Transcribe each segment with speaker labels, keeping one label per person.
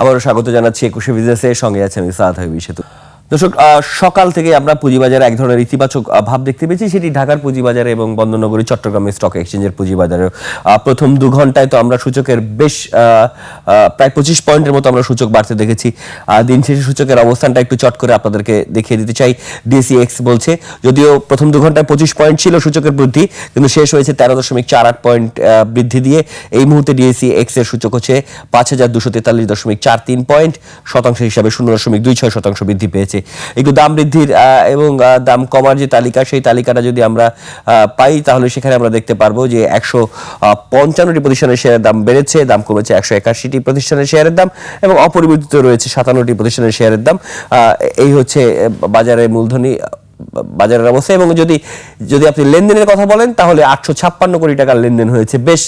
Speaker 1: আবারও স্বাগত জানাচ্ছি 21 বিজনেসের সঙ্গে আছে আমি সাদ হাবিব সেতু। দর্শক, সকাল থেকে আমরা পুঁজিবাজারে এক ধরনের ইতিবাচক ভাব দেখতে পেয়েছি, সেটি ঢাকার পুঁজিবাজারে এবং বন্দরনগরী চট্টগ্রামের স্টক এক্সচেঞ্জের পুঁজিবাজারে। প্রথম 2 ঘন্টায় তো আমরা সূচকের বেশ প্রায় 25 পয়েন্টের মতো আমরা সূচক বাড়তে দেখেছি। দিন শেষে সূচকের অবস্থানটা একটু চট করে আপনাদেরকে দেখিয়ে দিতে চাই। ডিএসইএক্স বলছে, যদিও প্রথম 2 ঘন্টায় 25 পয়েন্ট ছিল সূচকের বৃদ্ধি, কিন্তু শেষ হয়েছে 13.48 পয়েন্ট বৃদ্ধি দিয়ে। এই মুহূর্তে ডিএসইএক্স এর সূচক হচ্ছে 5243.43 পয়েন্ট, শতাংশ হিসাবে 0.26% বৃদ্ধি পেয়েছে। একটু দাম বৃদ্ধির এবং দাম কমার যে তালিকা, সেই তালিকাটা যদি আমরা পাই তাহলে সেখানে আমরা দেখতে পারবো যে 155টি প্রতিষ্ঠানের শেয়ারের দাম বেড়েছে, দাম কমেছে 181টি প্রতিষ্ঠানের শেয়ারের দাম, এবং অপরিবর্তিত রয়েছে 57টি প্রতিষ্ঠানের শেয়ারের দাম। এই হচ্ছে বাজারের মূলধনী বাজারের অবস্থা। এবং যদি আপনি লেনদেনের কথা বলেন তাহলে 856 কোটি টাকার লেনদেন হয়েছে। বেশ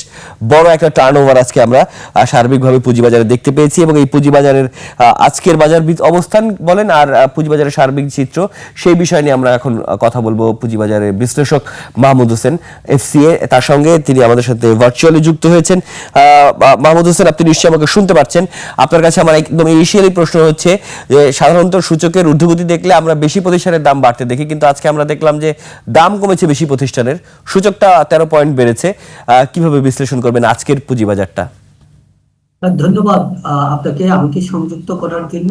Speaker 1: বড় একটা টার্নওভার আজকে আমরা সার্বিকভাবে পুঁজিবাজারে দেখতে পেয়েছি। এবং এই পুঁজিবাজারের আজকের বাজার অবস্থান বলেন আর পুঁজিবাজারের সার্বিক চিত্র, সেই বিষয় নিয়ে আমরা এখন কথা বলবো পুঁজিবাজারের বিশ্লেষক মাহমুদ হোসেন এফসিএ, তার সঙ্গে তিনি আমাদের সাথে ভার্চুয়ালি যুক্ত হয়েছেন। মাহমুদ হোসেন, আপনি নিশ্চয়ই আমাকে শুনতে পাচ্ছেন। আপনার কাছে আমার একদম ইনিশিয়ালি প্রশ্ন হচ্ছে যে সাধারণত সূচকের ঊর্ধ্বগতি দেখলে আমরা বেশি প্রতিষ্ঠানের দাম বাড়তে দেখি, কিন্তু আজকে আমরা দেখলাম যে দাম কমেছে বেশি প্রতিষ্ঠানের, সূচকটা 13 পয়েন্ট বেড়েছে। কিভাবে বিশ্লেষণ করবেন আজকের পুঁজিবাজারটা?
Speaker 2: ধন্যবাদ আপনাকে আমাকে সংযুক্ত করার জন্য।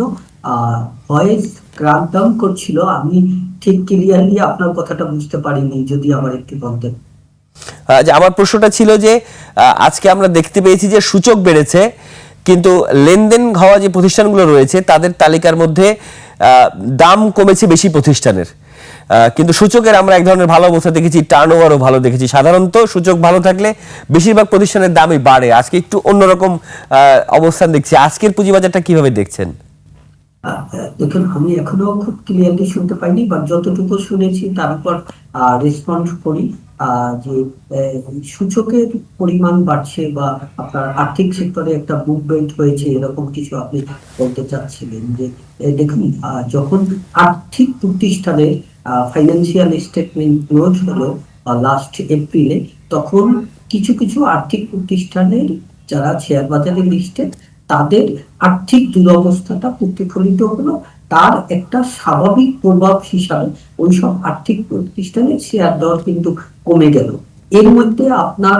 Speaker 2: ভয়েস ক্রাকডাউন করছিল, আমি ঠিক ক্লিয়ারলি আপনার কথাটা বুঝতে পারিনি, যদি আবার একটু বলতেন।
Speaker 1: আমার প্রশ্নটা ছিল যে আজকে আমরা দেখতে পেয়েছি যে সূচক বেড়েছে, কিন্তু লেনদেন হওয়া যে প্রতিষ্ঠানগুলো রয়েছে তাদের তালিকার মধ্যে দাম কমেছে বেশি প্রতিষ্ঠানের, কিন্তু সূচকের আমরা এক ধরনের ভালো অবস্থা দেখেছি, টার্নওভারও ভালো দেখেছি। সাধারণত সূচক ভালো থাকলে বেশিরভাগ প্রতিষ্ঠানের দামই বাড়ে, আজকে একটু অন্যরকম অবস্থান দেখছি। আজকের পুঁজিবাজারটা কিভাবে দেখছেন?
Speaker 2: দেখুন, আমি এখনো খুব ক্লিয়ারলি শুনতে পাইনি, বা যতটুকু শুনেছি তার উপর রেসপন্ড করি। যে সূচকের পরিমাণ বাড়ছে বা আপনার আর্থিক সেক্টরে একটা মুভমেন্ট হয়েছে, এরকম কিছু আপনি বলতে চাচ্ছিলেন। যে দেখুন, যখন আর্থিক প্রতিষ্ঠানের ফাইন্যান্সিয়াল স্টেটমেন্ট ক্লোজ হলো লাস্ট এপ্রিলে, তখন কিছু কিছু আর্থিক প্রতিষ্ঠানের যারা শেয়ার বাজারে লিস্টেড, তাদের আর্থিক দুরবস্থাটা প্রতিফলিত হলো। তার একটা স্বাভাবিক প্রভাব হিসাবে ওইসব আর্থিক প্রতিষ্ঠানের শেয়ার দর কিন্তু কমে গেল। এর মধ্যে আপনার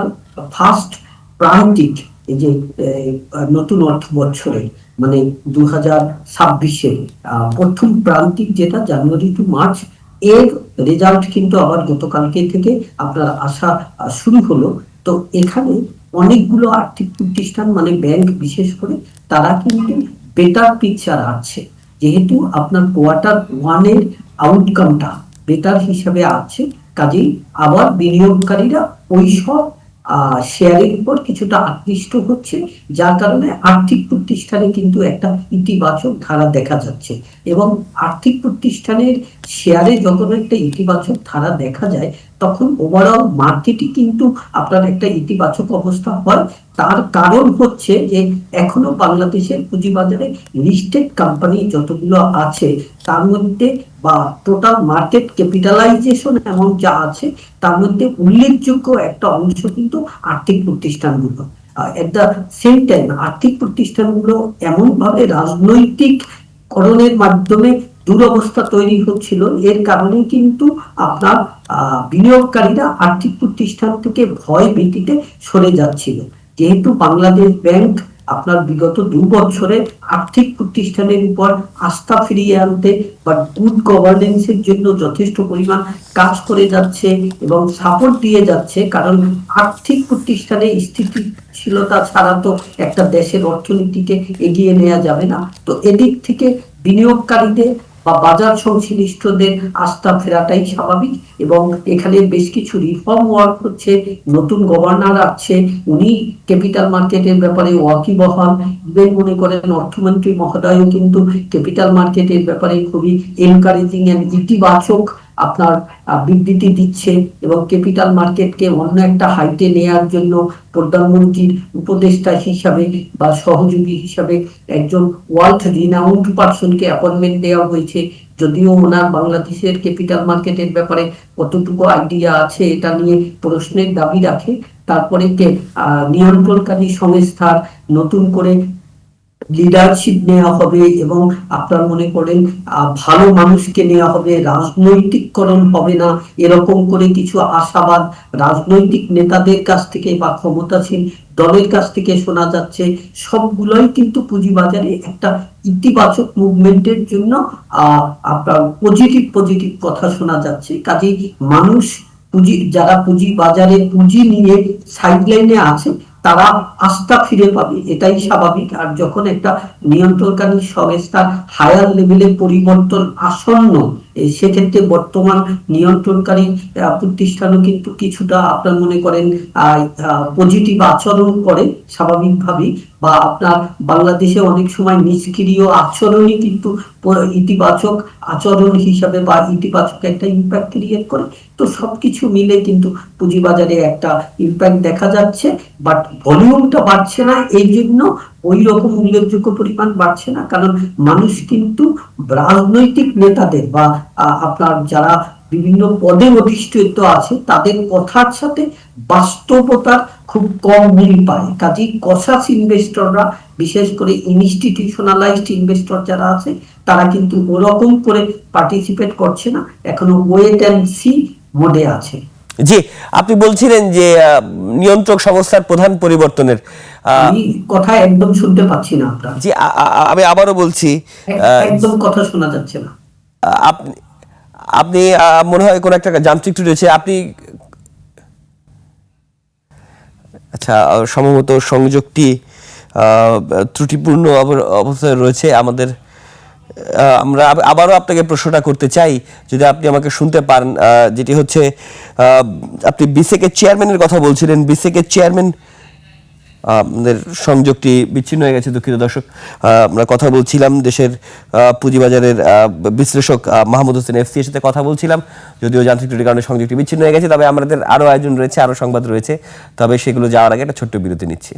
Speaker 2: ফার্স্ট প্রান্তিক, এই যে নতুন অর্থ বছরে মানে 2026-এ প্রথম প্রান্তিক, যেটা জানুয়ারি টু মার্চ, এর রেজাল্ট কিন্তু আবার গতকালকে থেকে আপনার আসা শুরু হলো। তো এখানে অনেকগুলো আর্থিক প্রতিষ্ঠান, মানে ব্যাংক বিশেষ করে, তারা কিন্তু বেটার পিকচার আছে, যেহেতু আপনার কোয়ার্টার 1-এর আউটকামটা বেটার হিসাবে আছে। কাজেই আবার বিনিয়োগকারীরা ওইসব শেয়ারের উপর কিছুটা আকৃষ্ট হচ্ছে, যার কারণে আর্থিক প্রতিষ্ঠানে কিন্তু একটা ইতিবাচক ধারা দেখা যাচ্ছে। এবং আর্থিক প্রতিষ্ঠানের শেয়ারে যখন একটা ইতিবাচক ধারা দেখা যায়, তখন ওভারঅল মার্কেটই কিন্তু আপনার একটা ইতিবাচক অবস্থা হয়। তার কারণ হচ্ছে যে এখনো বাংলাদেশের পুঁজিবাজারে লিস্টেড কোম্পানি যতগুলো আছে, তার মধ্যে বা টোটাল মার্কেট ক্যাপিটালাইজেশন এমন যা আছে, তার মধ্যে উল্লেখযোগ্য একটা অংশ কিন্তু আর্থিক প্রতিষ্ঠানগুলো। এট দ্য সেম টাইম আর্থিক প্রতিষ্ঠানগুলো এমন ভাবে রাজনৈতিক করণের মাধ্যমে দুরবস্থা তৈরি হচ্ছিল, এর কারণে কিন্তু আপনার বিনিয়োগকারীরা আর্থিক প্রতিষ্ঠান থেকে ভয় ভীতিতে সরে যাচ্ছিল। যেহেতু বাংলাদেশ ব্যাংক আপনার বিগত 2 বছরে আর্থিক প্রতিষ্ঠানের উপর আস্থা ফিরিয়ে আনতে বা গুড গভর্নেন্সের জন্য যথেষ্ট পরিমাণ কাজ করে যাচ্ছে এবং সাপোর্ট দিয়ে যাচ্ছে, কারণ আর্থিক প্রতিষ্ঠানে স্থিতিশীলতা ছাড়া তো একটা দেশের অর্থনীতিকে এগিয়ে নেওয়া যাবে না। তো এদিক থেকে বিনিয়োগকারীদের বা বাজার সংশ্লিষ্টদের আস্থা ফেরাটাই স্বাভাবিক। এবং এখানে বেশ কিছু রিফর্ম ওয়ার্ক হচ্ছে, নতুন গভর্নর আছে, উনি ক্যাপিটাল মার্কেটের ব্যাপারে ওয়াকিবহাল। ইভেন মনে করেন অর্থমন্ত্রী মহোদয়ও কিন্তু ক্যাপিটাল মার্কেটের ব্যাপারে খুবই এনকারেজিং এন্ড ইতিবাচক আপনার বিবৃতি দিচ্ছে, এবং ক্যাপিটাল মার্কেটকে অন্য একটা হাইটে নেওয়ার জন্য প্রধানমন্ত্রীর উপদেষ্টা হিসাবে বা সহযোগী হিসাবে একজন ওয়ার্ল্ড রিনাউন্ড পারসনকে অ্যাপয়েন্টমেন্ট দেওয়া হয়েছে। যদিও ওনার বাংলাদেশের ক্যাপিটাল মার্কেটের ব্যাপারে কতটুকু আইডিয়া আছে এটা নিয়ে প্রশ্নের দাবি রাখে। তারপরে নিয়ন্ত্রণকারী সংস্থার নতুন করে লিডারশিপ নেওয়া হবে এবং আপনার মনে করেন ভালো মানুষকে নেওয়া হবে, রাজনৈতিককরণ হবে না, এরকম করে কিছু আশাবাদ রাজনৈতিক নেতাদের কাছ থেকে বা ক্ষমতাসীন দলের কাছ থেকে শোনা যাচ্ছে। সবগুলোই কিন্তু পুঁজিবাজারে একটা ইতিবাচক মুভমেন্টের জন্য আপনার পজিটিভ কথা শোনা যাচ্ছে। কাজেই মানুষ যারা পুঁজি বাজারে পুঁজি নিয়ে সাইডলাইনে আছে তারা আস্থা ফিরে পাবে, এটাই স্বাভাবিক। আর যখন একটা নিয়ন্ত্রণকারী সংস্থার হায়ার লেভেলের পরিবর্তন আসন্ন, সেক্ষেত্রে বর্তমান নিয়ন্ত্রণকারী প্রতিষ্ঠানও কিন্তু কিছুটা আপনার মনে করেন পজিটিভ আচরণ করে স্বাভাবিকভাবেই, বা আপনার বাংলাদেশে অনেক সময় নিষ্ক্রিয় আচরণই কিন্তু ইতিবাচক আচরণ হিসাবে বা ইতিবাচক একটা ইম্প্যাক্ট ক্রিয়েট করে। তো সবকিছু মিলে কিন্তু পুঁজিবাজারে একটা ইম্প্যাক্ট দেখা যাচ্ছে, বাট ভলিউমটা বাড়ছে না। এই জন্য ওই রকম উল্লেখযোগ্য পরিমাণ বাড়ছে না, কারণ মানুষ কিন্তু রাজনৈতিক নেতাদের বা আপনার যারা বিভিন্ন পদে অধিষ্ঠিত আছে তাদের কথার সাথে বাস্তবতার খুব কম মিল পায়। কাজেই কশাস ইনভেস্টররা, বিশেষ করে ইনস্টিটিউশনালাইজড ইনভেস্টর যারা আছে, তারা কিন্তু ওরকম করে পার্টিসিপেট করছে না, এখনো ওয়েট অ্যান্ড সি মোডে আছে।
Speaker 1: জি, আপনি বলছিলেন যে নিয়ন্ত্রক সংস্থার প্রধান পরিবর্তনের
Speaker 2: আমি কথা একদম শুনতে পাচ্ছি না আপনার।
Speaker 1: জি, আমি আবারও বলছি,
Speaker 2: একদম কথা শোনা যাচ্ছে না।
Speaker 1: আপনি আপনি মনে হয় কোন একটা যান্ত্রিক ত্রুটি রয়েছে। আপনি আচ্ছা, সম্ভবত সংযোগটি ত্রুটিপূর্ণ অবস্থায় রয়েছে আমাদের। আমরা আবারও আপনাকে প্রশ্নটা করতে চাই, যদি আপনি আমাকে শুনতে পান, যেটি হচ্ছে আপনি বিসেকের চেয়ারম্যানের কথা বলছিলেন। বিসেকের চেয়ারম্যান, আমাদের সংযোগটি বিচ্ছিন্ন হয়ে গেছে, দুঃখিত দর্শক। আমরা কথা বলছিলাম দেশের পুঁজিবাজারের বিশ্লেষক মাহমুদ হোসেন এফসি এর সাথে কথা বলছিলাম, যদিও যান্ত্রিক ত্রুটির কারণে সংযোগটি বিচ্ছিন্ন হয়ে গেছে। তবে আমাদের আরও আয়োজন রয়েছে, আরও সংবাদ রয়েছে, তবে সেগুলো যাওয়ার আগে একটা ছোট্ট বিরতি নিচ্ছি।